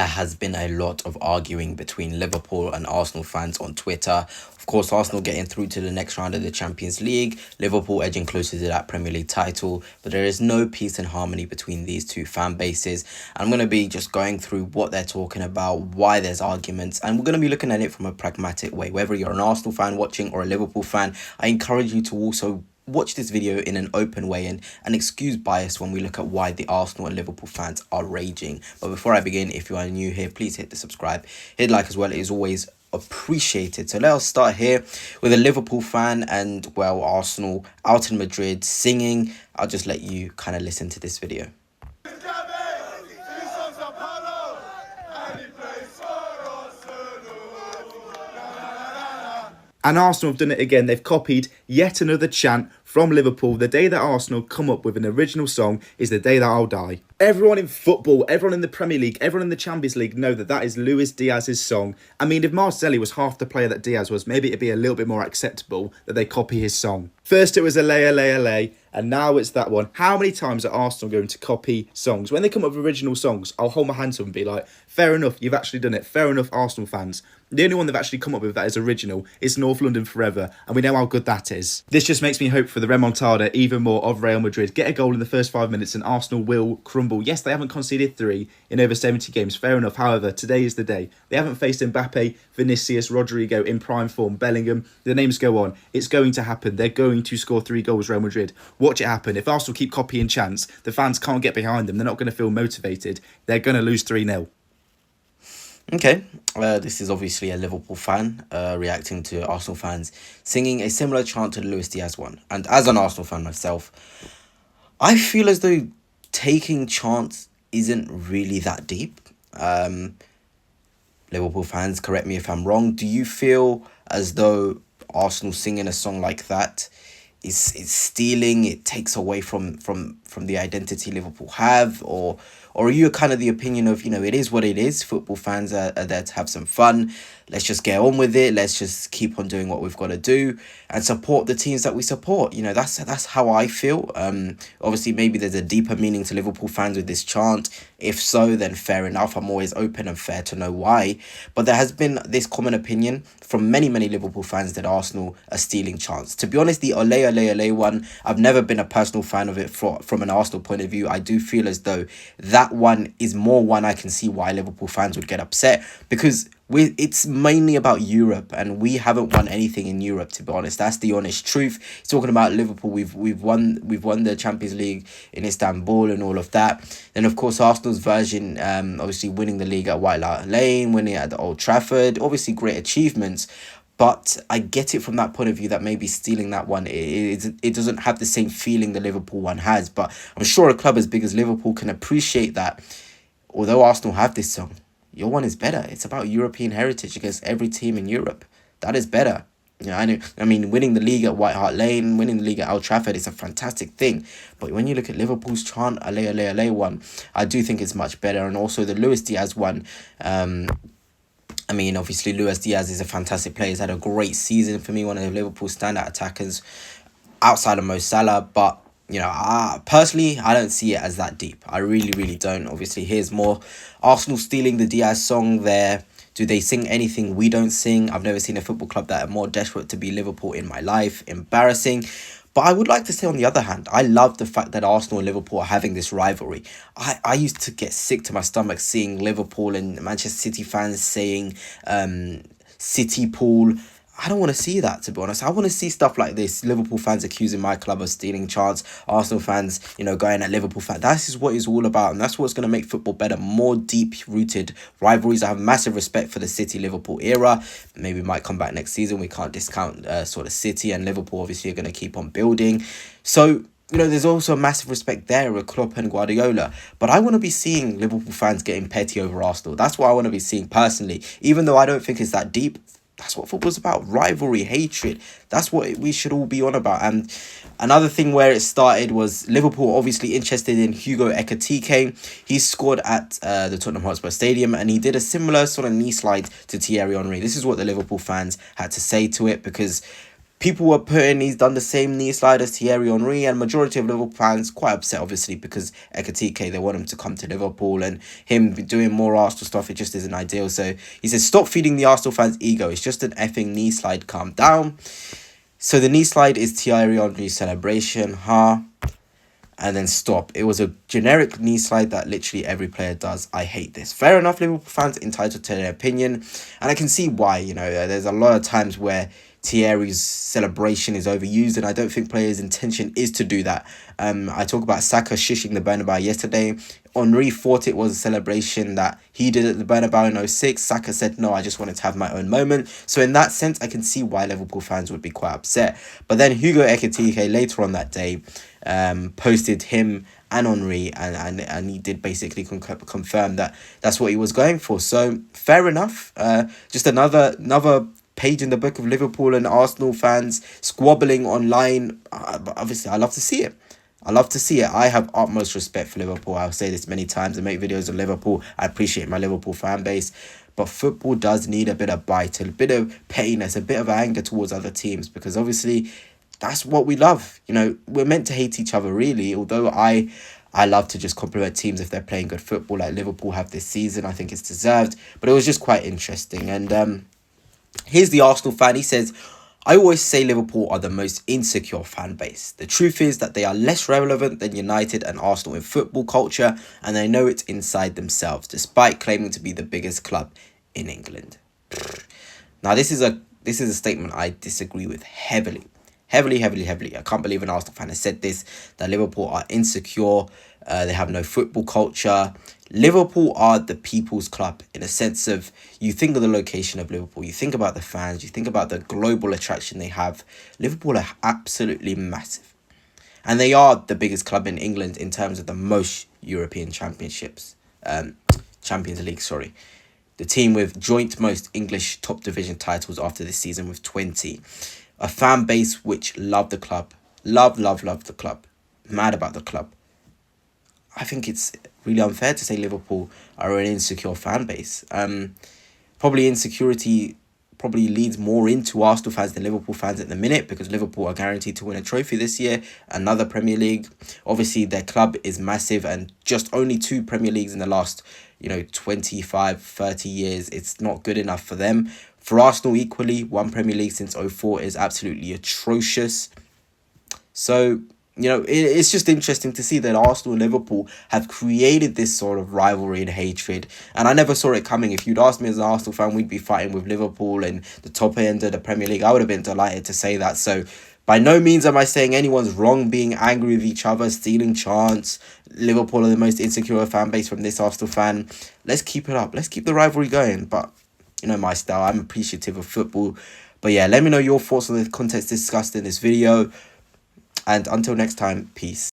There has been a lot of arguing between Liverpool and Arsenal fans on Twitter. Of course, Arsenal getting through to the next round of the Champions League, Liverpool edging closer to that Premier League title, but there is no peace and harmony between these two fan bases. I'm going to be just going through what they're talking about, why there's arguments, and we're going to be looking at it from a pragmatic way. Whether you're an Arsenal fan watching or a Liverpool fan, I encourage you to also watch this video in an open way and excuse bias when we look at why the Arsenal and Liverpool fans are raging. But before I begin, if you are new here, please hit the subscribe, hit like as well. It is always appreciated. So let us start here with a Liverpool fan and, well, Arsenal out in Madrid singing. I'll just let you kind of listen to this video. And Arsenal have done it again. They've copied yet another chant from Liverpool. The day that Arsenal come up with an original song is the day that I'll die. Everyone in football, everyone in the Premier League, everyone in the Champions League know that that is Luis Diaz's song. I mean, if Marcelli was half the player that Diaz was, maybe it'd be a little bit more acceptable that they copy his song. First it was Ale, and now it's that one. How many times are Arsenal going to copy songs? When they come up with original songs, I'll hold my hands up and be like, fair enough, you've actually done it. Fair enough, Arsenal fans. The only one they've actually come up with that is original is North London Forever, and we know how good that is. This just makes me hope for the remontada even more of Real Madrid. Get a goal in the first 5 minutes and Arsenal will crumble. Yes, they haven't conceded 3 in over 70 games, fair enough. However, today is the day. They haven't faced Mbappe, Vinicius, Rodrigo in prime form, Bellingham. The names go on. It's going to happen. They're going to score 3 goals, Real Madrid. Watch it happen. If Arsenal keep copying chants, the fans can't get behind them. They're not going to feel motivated. They're going to lose 3-0. Okay, this is obviously a Liverpool fan reacting to Arsenal fans singing a similar chant to the Luis Diaz one. And as an Arsenal fan myself, I feel as though taking chants isn't really that deep. Liverpool fans, correct me if I'm wrong. Do you feel as though Arsenal singing a song like that is stealing? It takes away from the identity Liverpool have, or are you kind of the opinion of, it is what it is? Football fans are there to have some fun. Let's just get on with it. Let's just keep on doing what we've got to do and support the teams that we support. That's how I feel. Obviously, maybe there's a deeper meaning to Liverpool fans with this chant. If so, then fair enough. I'm always open and fair to know why. But there has been this common opinion from many Liverpool fans that Arsenal are stealing chants. To be honest, the Ole one, I've never been a personal fan of it from an Arsenal point of view. I do feel as though that one is more one I can see why Liverpool fans would get upset, because it's mainly about Europe, and we haven't won anything in Europe, to be honest. That's the honest truth. It's talking about Liverpool. We've won the Champions League in Istanbul and all of that. Then of course Arsenal's version, obviously winning the league at White Hart Lane, winning at the Old Trafford, obviously great achievements. But I get it from that point of view that maybe stealing that one, it doesn't have the same feeling the Liverpool one has. But I'm sure a club as big as Liverpool can appreciate that. Although Arsenal have this song, your one is better. It's about European heritage against every team in Europe. That is better. I mean, winning the league at White Hart Lane, winning the league at Old Trafford is a fantastic thing. But when you look at Liverpool's chant, Ale one, I do think it's much better. And also the Luis Diaz one, I mean, obviously, Luis Diaz is a fantastic player. He's had a great season for me, one of Liverpool's standout attackers outside of Mo Salah. But, personally, I don't see it as that deep. I really don't. Obviously, here's more Arsenal stealing the Diaz song there. Do they sing anything we don't sing? I've never seen a football club that are more desperate to be Liverpool in my life. Embarrassing. But I would like to say, on the other hand, I love the fact that Arsenal and Liverpool are having this rivalry. I used to get sick to my stomach seeing Liverpool and Manchester City fans saying City Pool. I don't want to see that, to be honest. I want to see stuff like this. Liverpool fans accusing my club of stealing chants. Arsenal fans, going at Liverpool fans. That is what it's all about. And that's what's going to make football better. More deep-rooted rivalries. I have massive respect for the City-Liverpool era. Maybe it might come back next season. We can't discount sort of City and Liverpool. Obviously, are going to keep on building. So, there's also a massive respect there with Klopp and Guardiola. But I want to be seeing Liverpool fans getting petty over Arsenal. That's what I want to be seeing personally. Even though I don't think it's that deep, that's what football's about. Rivalry, hatred. That's what we should all be on about. And another thing where it started was Liverpool obviously interested in Hugo Ekitike. He scored at the Tottenham Hotspur Stadium, and he did a similar sort of knee slide to Thierry Henry. This is what the Liverpool fans had to say to it, because People were putting he's done the same knee slide as Thierry Henry, and majority of Liverpool fans quite upset, obviously, because Ekitike, they want him to come to Liverpool, and him doing more Arsenal stuff, it just isn't ideal. So he says, stop feeding the Arsenal fans' ego. It's just an effing knee slide. Calm down. So the knee slide is Thierry Henry's celebration, and then stop. It was a generic knee slide that literally every player does. I hate this. Fair enough, Liverpool fans entitled to their opinion, and I can see why. You know, there's a lot of times where Thierry's celebration is overused, and I don't think players' intention is to do that. I talk about Saka shishing the Bernabeu yesterday. Henry thought it was a celebration that he did at the Bernabeu in 06. Saka said, no, I just wanted to have my own moment. So in that sense, I can see why Liverpool fans would be quite upset. But then Hugo Ekitike later on that day posted him and Henry, and he did basically confirm that that's what he was going for. So fair enough. Just another page in the book of Liverpool and Arsenal fans squabbling online. But obviously, I love to see it. I love to see it. I have utmost respect for Liverpool. I'll say this many times. I make videos on Liverpool. I appreciate my Liverpool fan base. But football does need a bit of bite, a bit of pettiness, a bit of anger towards other teams, because obviously that's what we love. You know, we're meant to hate each other, really. Although I love to just compliment teams if they're playing good football, like Liverpool have this season. I think it's deserved. But it was just quite interesting. And here's the Arsenal fan. He says, I always say Liverpool are the most insecure fan base. The truth is that they are less relevant than United and Arsenal in football culture, and they know it inside themselves, despite claiming to be the biggest club in England. Now, this is a statement I disagree with heavily. Heavily. I can't believe an Arsenal fan has said this, that Liverpool are insecure, they have no football culture. Liverpool are the people's club, in a sense of, you think of the location of Liverpool, you think about the fans, you think about the global attraction they have. Liverpool are absolutely massive. And they are the biggest club in England in terms of the most European championships. Champions League, sorry. The team with joint most English top division titles after this season with 20. A fan base which love the club. Love the club. Mad about the club. I think it's really unfair to say Liverpool are an insecure fan base. Probably insecurity probably leads more into Arsenal fans than Liverpool fans at the minute, because Liverpool are guaranteed to win a trophy this year, another Premier League. Obviously, their club is massive, and just only 2 Premier Leagues in the last, 25, 30 years. It's not good enough for them. For Arsenal, equally, 1 Premier League since 04 is absolutely atrocious. So, it's just interesting to see that Arsenal and Liverpool have created this sort of rivalry and hatred. And I never saw it coming. If you'd asked me as an Arsenal fan, we'd be fighting with Liverpool in the top end of the Premier League, I would have been delighted to say that. So by no means am I saying anyone's wrong being angry with each other, stealing chants. Liverpool are the most insecure fan base from this Arsenal fan. Let's keep it up. Let's keep the rivalry going. But, my style, I'm appreciative of football. But yeah, let me know your thoughts on the context discussed in this video. And until next time, peace.